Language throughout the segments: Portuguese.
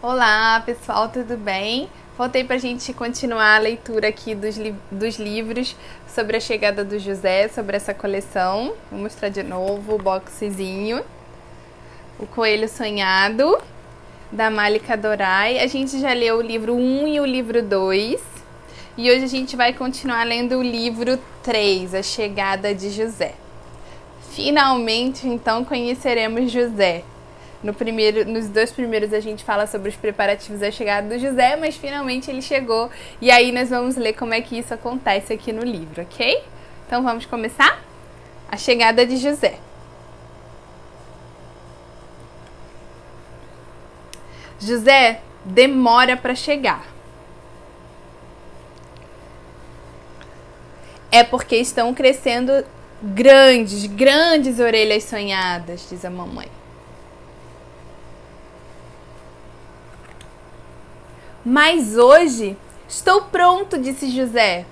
Olá, pessoal, tudo bem? Voltei para a gente continuar a leitura aqui dos livros sobre a chegada do José, sobre essa coleção. Vou mostrar de novo o boxezinho. O Coelho Sonhado, da Malika Dorai. A gente já leu o livro 1 e o livro 2. E hoje a gente vai continuar lendo o livro 3, A Chegada de José. Finalmente, então, conheceremos José. Nos dois primeiros a gente fala sobre os preparativos da chegada do José, mas finalmente ele chegou. E aí nós vamos ler como é que isso acontece aqui no livro, ok? Então vamos começar? A chegada de José. José demora para chegar. É porque estão crescendo grandes orelhas sonhadas, diz a mamãe. Mas hoje estou pronto, disse José.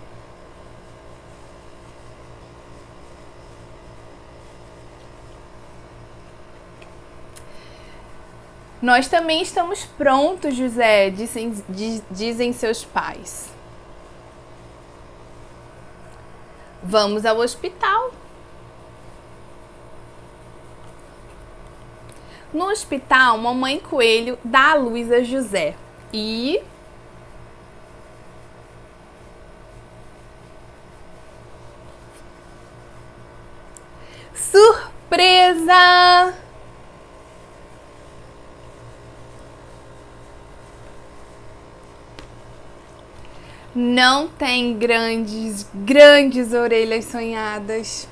Nós também estamos prontos, José, dizem seus pais. Vamos ao hospital. No hospital, mamãe Coelho dá à luz a José. E surpresa! Não tem grandes orelhas sonhadas.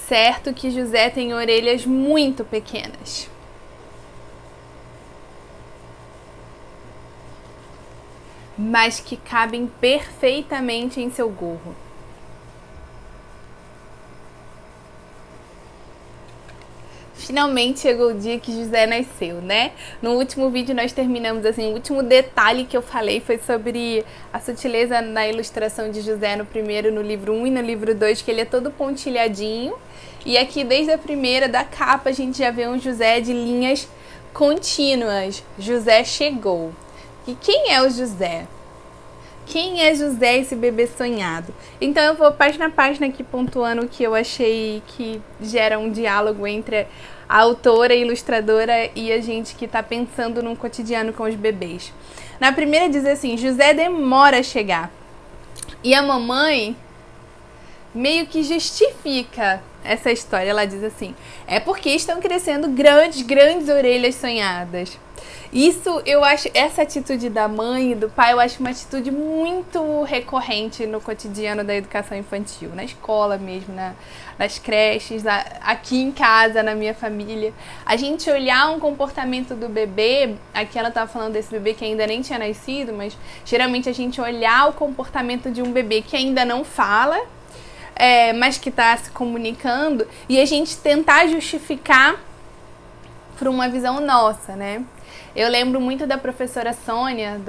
Certo que José tem orelhas muito pequenas. Mas que cabem perfeitamente em seu gorro. Finalmente chegou o dia que José nasceu, né? No último vídeo nós terminamos assim, o último detalhe que eu falei foi sobre a sutileza na ilustração de José no livro 1 e no livro 2, que ele é todo pontilhadinho. E aqui desde a primeira da capa a gente já vê um José de linhas contínuas. José chegou. E quem é o José? Quem é José, esse bebê sonhado? Então eu vou página a página aqui pontuando o que eu achei que gera um diálogo entre a autora, a ilustradora e a gente que está pensando num cotidiano com os bebês. Na primeira diz assim, José demora a chegar. E a mamãe meio que justifica essa história. Ela diz assim, é porque estão crescendo grandes orelhas sonhadas. Isso eu acho, essa atitude da mãe e do pai, eu acho uma atitude muito recorrente no cotidiano da educação infantil, na escola mesmo, nas creches, aqui em casa, na minha família. A gente olhar um comportamento do bebê, aqui ela estava falando desse bebê que ainda nem tinha nascido, mas geralmente a gente olhar o comportamento de um bebê que ainda não fala, mas que está se comunicando, e a gente tentar justificar por uma visão nossa, né? Eu lembro muito da professora Sônia,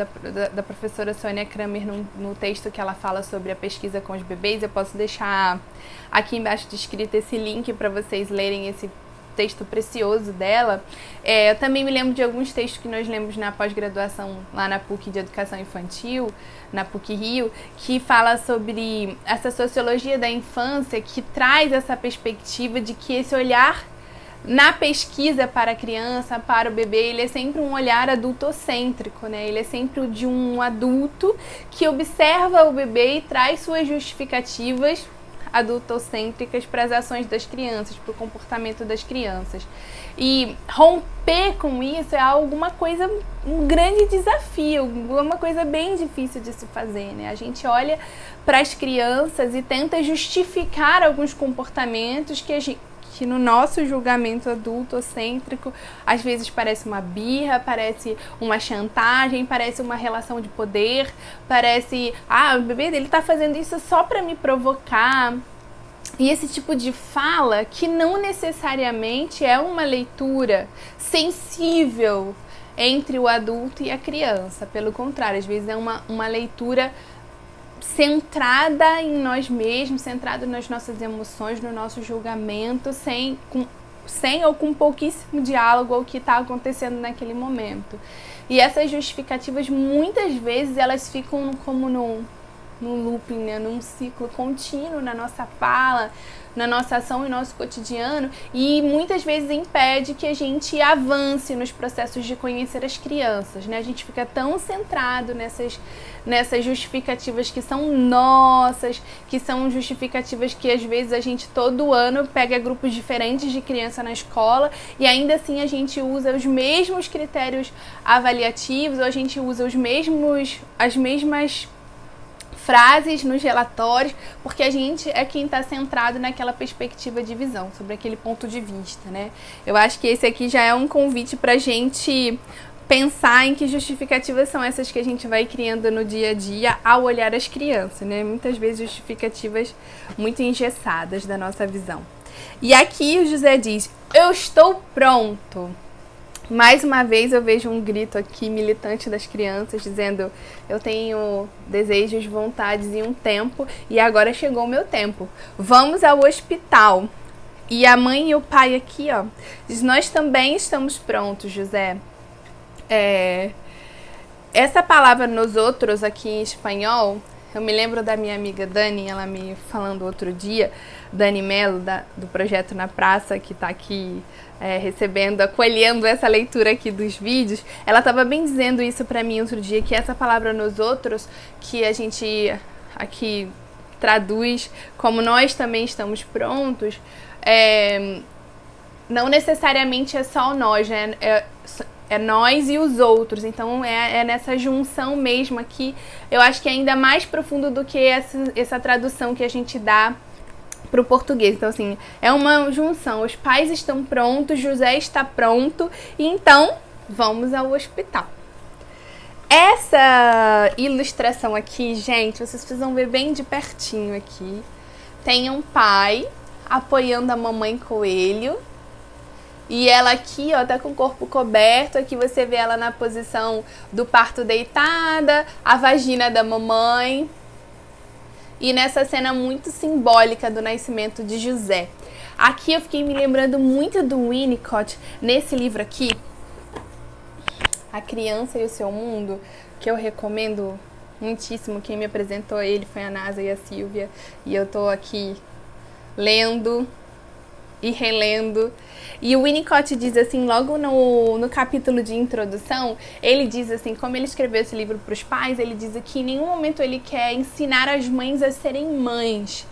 da professora Sônia Kramer, no texto que ela fala sobre a pesquisa com os bebês. Eu posso deixar aqui embaixo descrito esse link para vocês lerem esse texto precioso dela. Eu também me lembro de alguns textos que nós lemos na pós-graduação lá na PUC de Educação Infantil, na PUC Rio, que fala sobre essa sociologia da infância, que traz essa perspectiva de que esse olhar na pesquisa para a criança, para o bebê, ele é sempre um olhar adultocêntrico, né? Ele é sempre o de um adulto que observa o bebê e traz suas justificativas adultocêntricas para as ações das crianças, para o comportamento das crianças. E romper com isso é alguma coisa, um grande desafio, uma coisa bem difícil de se fazer, né? A gente olha para as crianças e tenta justificar alguns comportamentos que no nosso julgamento adultocêntrico, às vezes parece uma birra, parece uma chantagem, parece uma relação de poder, parece, o bebê dele tá fazendo isso só para me provocar. E esse tipo de fala que não necessariamente é uma leitura sensível entre o adulto e a criança. Pelo contrário, às vezes é uma leitura centrada em nós mesmos, centrada nas nossas emoções, no nosso julgamento, sem ou com pouquíssimo diálogo ao que está acontecendo naquele momento. E essas justificativas, muitas vezes, elas ficam como num looping, né? Num ciclo contínuo na nossa fala, na nossa ação e no nosso cotidiano, e muitas vezes impede que a gente avance nos processos de conhecer as crianças, né? A gente fica tão centrado nessas justificativas que são nossas, que são justificativas que às vezes a gente todo ano pega grupos diferentes de criança na escola e ainda assim a gente usa os mesmos critérios avaliativos, ou a gente usa as mesmas frases nos relatórios, porque a gente é quem está centrado naquela perspectiva de visão, sobre aquele ponto de vista, né? Eu acho que esse aqui já é um convite para a gente pensar em que justificativas são essas que a gente vai criando no dia a dia ao olhar as crianças, né? Muitas vezes justificativas muito engessadas da nossa visão. E aqui o José diz, eu estou pronto. Mais uma vez eu vejo um grito aqui militante das crianças dizendo, eu tenho desejos, vontades e um tempo e agora chegou o meu tempo. Vamos ao hospital. E a mãe e o pai aqui, ó, diz, nós também estamos prontos, José. Essa palavra nos outros aqui em espanhol, eu me lembro da minha amiga Dani, ela me falando outro dia, Dani Mello, do Projeto na Praça, que está aqui acolhendo essa leitura aqui dos vídeos, ela estava bem dizendo isso para mim outro dia, que essa palavra nos outros, que a gente aqui traduz como nós também estamos prontos, não necessariamente é só nós, né? É nós e os outros, então é nessa junção mesmo aqui, eu acho que é ainda mais profundo do que essa tradução que a gente dá para o português. Então, assim, é uma junção. Os pais estão prontos, José está pronto, e então vamos ao hospital. Essa ilustração aqui, gente, vocês precisam ver bem de pertinho aqui. Tem um pai apoiando a mamãe coelho. E ela aqui, ó, tá com o corpo coberto. Aqui você vê ela na posição do parto deitada, a vagina da mamãe. E nessa cena muito simbólica do nascimento de José. Aqui eu fiquei me lembrando muito do Winnicott, nesse livro aqui, A Criança e o Seu Mundo, que eu recomendo muitíssimo. Quem me apresentou ele foi a Nasa e a Silvia. E eu tô aqui lendo e relendo. E o Winnicott diz assim, logo no capítulo de introdução, ele diz assim, como ele escreveu esse livro para os pais, ele diz que em nenhum momento ele quer ensinar as mães a serem mães.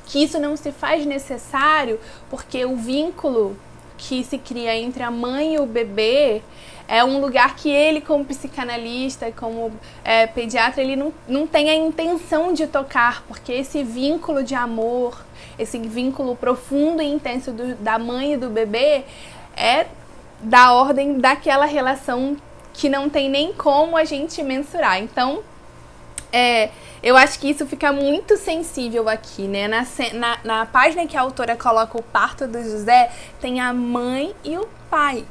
Que isso não se faz necessário porque o vínculo que se cria entre a mãe e o bebê é um lugar que ele, como psicanalista, como pediatra, ele não tem a intenção de tocar, porque esse vínculo de amor, esse vínculo profundo e intenso da mãe e do bebê é da ordem daquela relação que não tem nem como a gente mensurar. Então, eu acho que isso fica muito sensível aqui, né? Na página que a autora coloca o parto do José, tem a mãe e o pai.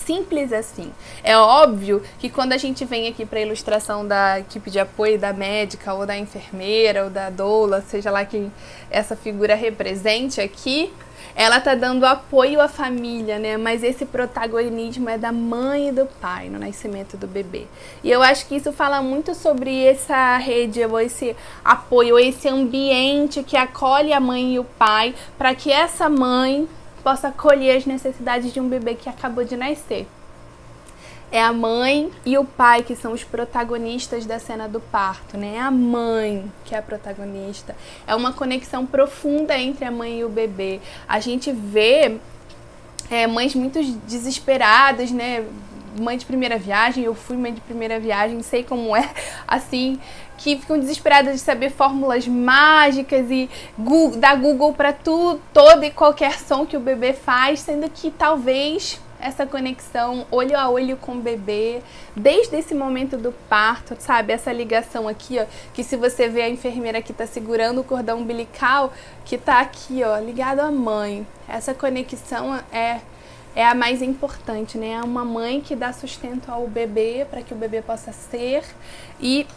Simples assim. É óbvio que quando a gente vem aqui para a ilustração da equipe de apoio, da médica, ou da enfermeira, ou da doula, seja lá quem essa figura represente aqui, ela tá dando apoio à família, né? Mas esse protagonismo é da mãe e do pai no nascimento do bebê. E eu acho que isso fala muito sobre essa rede, ou esse apoio, ou esse ambiente que acolhe a mãe e o pai, para que essa mãe possa acolher as necessidades de um bebê que acabou de nascer. É a mãe e o pai que são os protagonistas da cena do parto, né? É a mãe que é a protagonista. É uma conexão profunda entre a mãe e o bebê. A gente vê mães muito desesperadas, né? Mãe de primeira viagem, eu fui mãe de primeira viagem, sei como é, assim, que ficam desesperadas de saber fórmulas mágicas e dar Google para todo e qualquer som que o bebê faz, sendo que talvez essa conexão olho a olho com o bebê, desde esse momento do parto, sabe? Essa ligação aqui, ó, que se você vê a enfermeira que tá segurando o cordão umbilical, que tá aqui, ó, ligado à mãe. Essa conexão é a mais importante, né? É uma mãe que dá sustento ao bebê para que o bebê possa ser, e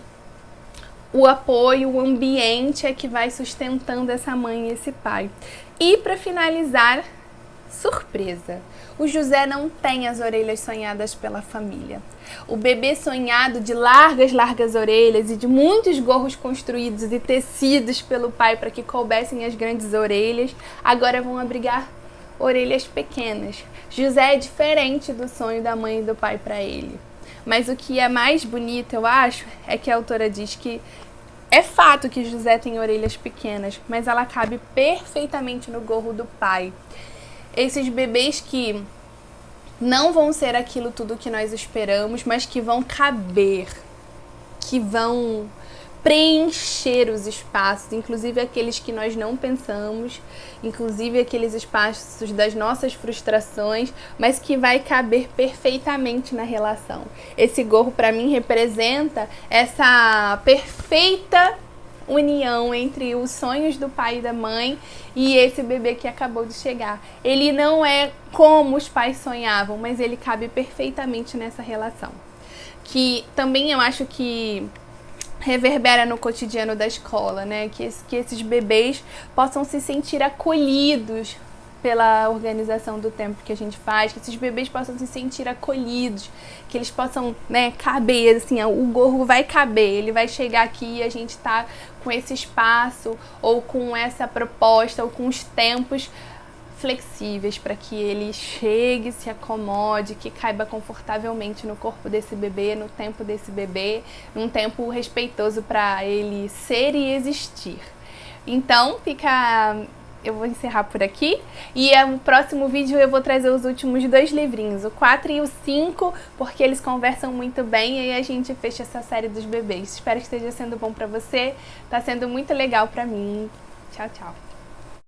o apoio, o ambiente é que vai sustentando essa mãe e esse pai. E para finalizar, Surpresa! O José não tem as orelhas sonhadas pela família. O bebê sonhado de largas orelhas e de muitos gorros construídos e tecidos pelo pai para que coubessem as grandes orelhas, agora vão abrigar orelhas pequenas. José é diferente do sonho da mãe e do pai para ele. Mas o que é mais bonito, eu acho, é que a autora diz que é fato que José tem orelhas pequenas, mas ela cabe perfeitamente no gorro do pai. Esses bebês que não vão ser aquilo tudo que nós esperamos, mas que vão caber, que vão preencher os espaços, inclusive aqueles que nós não pensamos, inclusive aqueles espaços das nossas frustrações, mas que vai caber perfeitamente na relação. Esse gorro para mim representa essa perfeita união entre os sonhos do pai e da mãe e esse bebê que acabou de chegar. Ele não é como os pais sonhavam, mas ele cabe perfeitamente nessa relação. Que também eu acho que reverbera no cotidiano da escola, né? Que esses bebês possam se sentir acolhidos pela organização do tempo que a gente faz, que esses bebês possam se sentir acolhidos, que eles possam, né, caber, assim, o gorro vai caber, ele vai chegar aqui e a gente tá com esse espaço, ou com essa proposta, ou com os tempos flexíveis para que ele chegue, se acomode, que caiba confortavelmente no corpo desse bebê, no tempo desse bebê, num tempo respeitoso para ele ser e existir. Então, eu vou encerrar por aqui e no próximo vídeo eu vou trazer os últimos 2 livrinhos, o 4 e o 5, porque eles conversam muito bem e aí a gente fecha essa série dos bebês. Espero que esteja sendo bom para você, tá sendo muito legal para mim. Tchau, tchau!